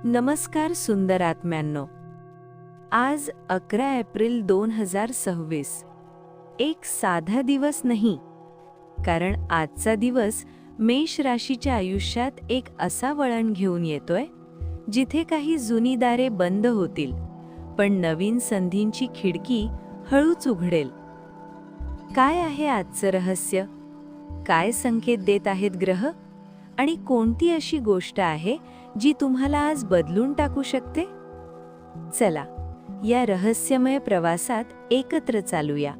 नमस्कार सुंदर आत्म्यांनो. आज 11 एप्रिल 2026. एक साधा दिवस नाही, कारण आजचा दिवस मेष राशीच्या आयुष्यात एक असा वळण घेऊन येतोय जिथे काही जुनी दारे बंद होतील, पण नवीन संधींची खिडकी हळूच उघडेल. काय आहे आजचं रहस्य? काय संकेत देत आहेत ग्रह? आणि कोणती अशी गोष्ट आहे जी तुम्हाला आज बदलून टाकू शकते? चला, या रहस्यमय प्रवासात एकत्र चालूया.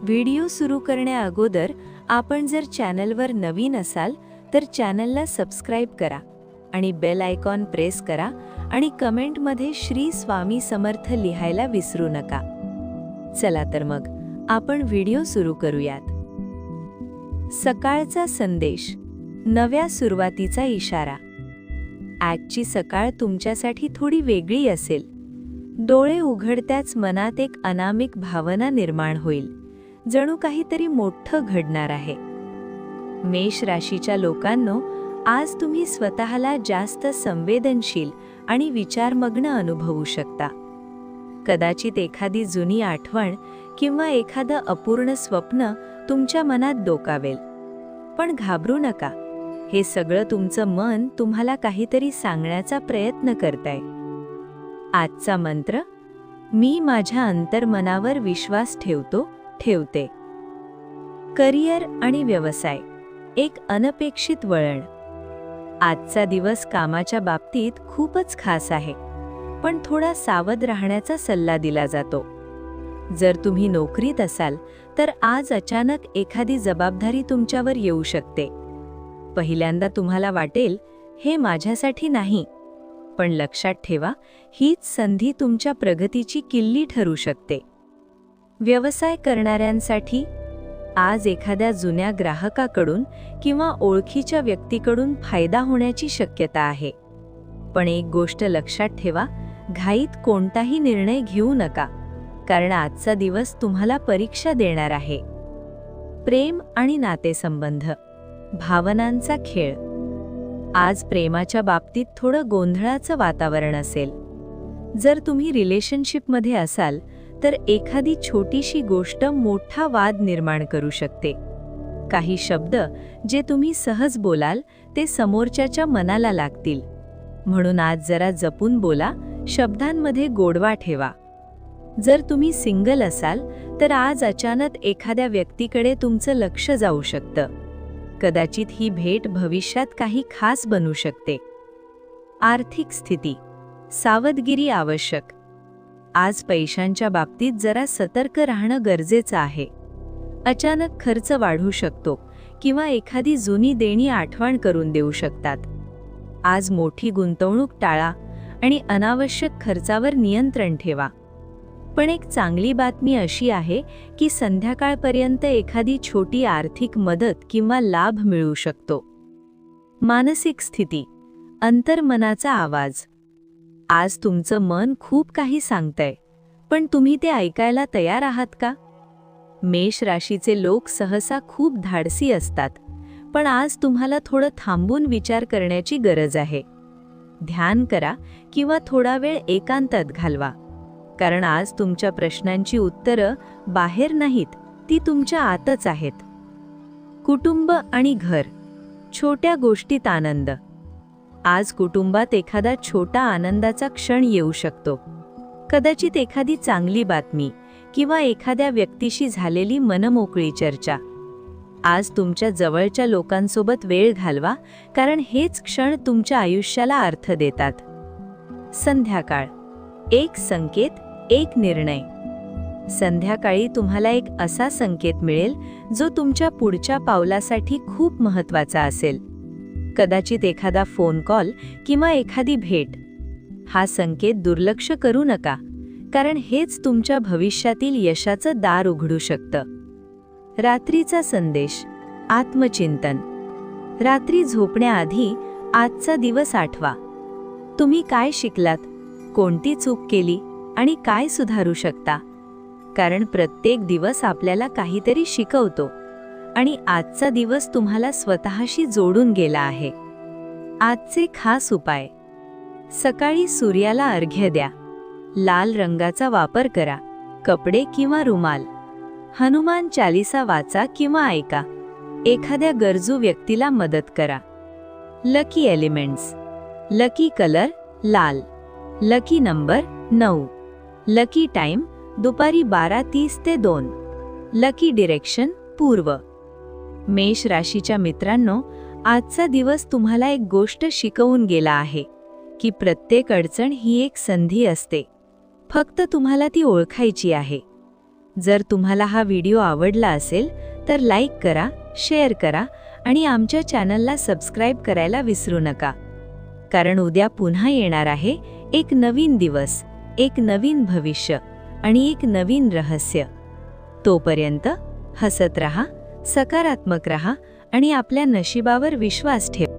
व्हिडिओ सुरू करण्याअगोदर आपण जर चॅनलवर नवीन असाल तर चॅनलला सबस्क्राईब करा आणि बेल आयकॉन प्रेस करा आणि कमेंटमध्ये श्री स्वामी समर्थ लिहायला विसरू नका. चला तर मग आपण व्हिडिओ सुरू करूयात. सकाळचा संदेश, नव्या सुरुवातीचा इशारा. आजची सकाळ तुमच्यासाठी थोडी वेगळी असेल. डोळे उघडत्याच मनात एक अनामिक भावना निर्माण होईल, जणू काहीतरी मोठं घडणार आहे. मेष राशीच्या लोकांनो, आज तुम्ही स्वतःला जास्त संवेदनशील आणि विचारमग्न अनुभवू शकता. कदाचित एखादी जुनी आठवण किंवा एखादं अपूर्ण स्वप्न तुमच्या मनात डोकावेल. पण घाबरू नका, हे सगळं तुमचं मन तुम्हाला काहीतरी सांगण्याचा प्रयत्न करतंय. आजचा मंत्र: मी माझ्या अंतर्मनावर विश्वास ठेवते. करिअर आणि व्यवसाय, एक अनपेक्षित वळण. आजचा दिवस कामाच्या बाबतीत खूपच खास आहे, पण थोडा सावध राहण्याचा सल्ला दिला जातो. जर तुम्ही नोकरीत असाल तर आज अचानक एखादी जबाबदारी तुमच्यावर येऊ शकते. पहिल्यांदा तुम्हाला वाटेल, हे माझ्यासाठी नाही, पण लक्षात ठेवा, हीच संधी तुमच्या प्रगतीची किल्ली ठरू शकते. व्यवसाय करणाऱ्यांसाठी आज एखाद्या जुन्या ग्राहकाकडून किंवा ओळखीच्या व्यक्तीकडून फायदा होण्याची शक्यता आहे. पण एक गोष्ट लक्षात ठेवा, घाईत कोणताही निर्णय घेऊ नका, कारण आजचा दिवस तुम्हाला परीक्षा देणार आहे. प्रेम आणि नातेसंबंध, भावनांचा खेळ. आज प्रेमाच्या बाबतीत थोडं गोंधळाचं वातावरण असेल. जर तुम्ही रिलेशनशिपमध्ये असाल तर एखादी छोटीशी गोष्ट मोठा वाद निर्माण करू शकते. काही शब्द जे तुम्ही सहज बोलाल ते समोरच्याच्या मनाला लागतील. म्हणून आज जरा जपून बोला, शब्दांमध्ये गोडवा ठेवा. जर तुम्ही सिंगल असाल तर आज अचानक एखाद्या व्यक्तीकडे तुमचं लक्ष जाऊ शकतं. कदाचित ही भेट भविष्यात काही खास बनू शकते. आर्थिक स्थिती, सावधगिरी आवश्यक. आज पैशांच्या बाबतीत जरा सतर्क राहणं गरजेचं आहे. अचानक खर्च वाढू शकतो किंवा एखादी जुनी देणी आठवण करून देऊ शकतात. आज मोठी गुंतवणूक टाळा आणि अनावश्यक खर्चावर नियंत्रण ठेवा. पण एक चांगली बातमी अशी आहे की संध्याकाळपर्यंत एखादी छोटी आर्थिक मदत किंवा लाभ मिळू शकतो. मानसिक स्थिती, अंतर्मनाचा आवाज. आज तुमचं मन खूप काही सांगतंय, पण तुम्ही ते ऐकायला तयार आहात का? मेष राशीचे लोक सहसा खूप धाडसी असतात, पण आज तुम्हाला थोडं थांबून विचार करण्याची गरज आहे. ध्यान करा किंवा थोडा वेळ एकांतात घालवा, कारण आज तुमच्या प्रश्नांची उत्तरं बाहेर नाहीत, ती तुमच्या आतच आहेत. कुटुंब आणि घर, छोट्या गोष्टीत आनंद. आज कुटुंबात एखादा छोटा आनंदाचा क्षण येऊ शकतो. कदाचित एखादी चांगली बातमी किंवा एखाद्या व्यक्तीशी झालेली मनमोकळी चर्चा. आज तुमच्या जवळच्या लोकांसोबत वेळ घालवा, कारण हेच क्षण तुमच्या आयुष्याला अर्थ देतात. संध्याकाळ, एक संकेत, एक निर्णय. संध्याकाळी तुम्हाला एक असा संकेत मिळेल जो तुमच्या पुढच्या पावलासाठी खूप महत्त्वाचा असेल. कदाचित एखादा फोन कॉल किंवा एखादी भेट. हा संकेत दुर्लक्ष करू नका, कारण हेच तुमच्या भविष्यातील यशाचं दार उघडू शकतं. रात्रीचा संदेश, आत्मचिंतन. रात्री झोपण्याआधी आजचा दिवस आठवा. तुम्ही काय शिकलात, कोणती चूक केली आणि काय सुधारू शकता? कारण प्रत्येक दिवस आपल्याला काहीतरी शिकवतो आणि आजचा दिवस तुम्हाला स्वतःशी जोडून गेला आहे. आजचे खास उपाय: सकाळी सूर्याला अर्घ्य द्या. लाल रंगाचा वापर करा. कपडे किंवा रुमाल. हनुमान चालीसा वाचा किंवा ऐका. एखाद्या गरजू व्यक्तीला मदत करा. Lucky elements. लकी कलर लाल. Lucky number 9. लकी टाइम दुपारी 12:30 ते 2. लकी डिरेक्शन पूर्व. मेष राशीच्या मित्रांनो, आजचा दिवस तुम्हाला एक गोष्ट शिकवून गेला आहे की प्रत्येक अडचण ही एक संधी असते. फक्त तुम्हाला ती ओळखायची आहे. जर तुम्हाला हा व्हिडिओ आवडला असेल तर लाईक करा, शेअर करा आणि आमच्या चॅनलला सबस्क्राईब करायला विसरू नका. कारण उद्या पुन्हा येणार आहे एक नवीन दिवस, एक नवीन भविष्य आणि एक नवीन रहस्य. तोपर्यंत हसत रहा, सकारात्मक रहा आणि आपल्या नशिबावर विश्वास ठेवा.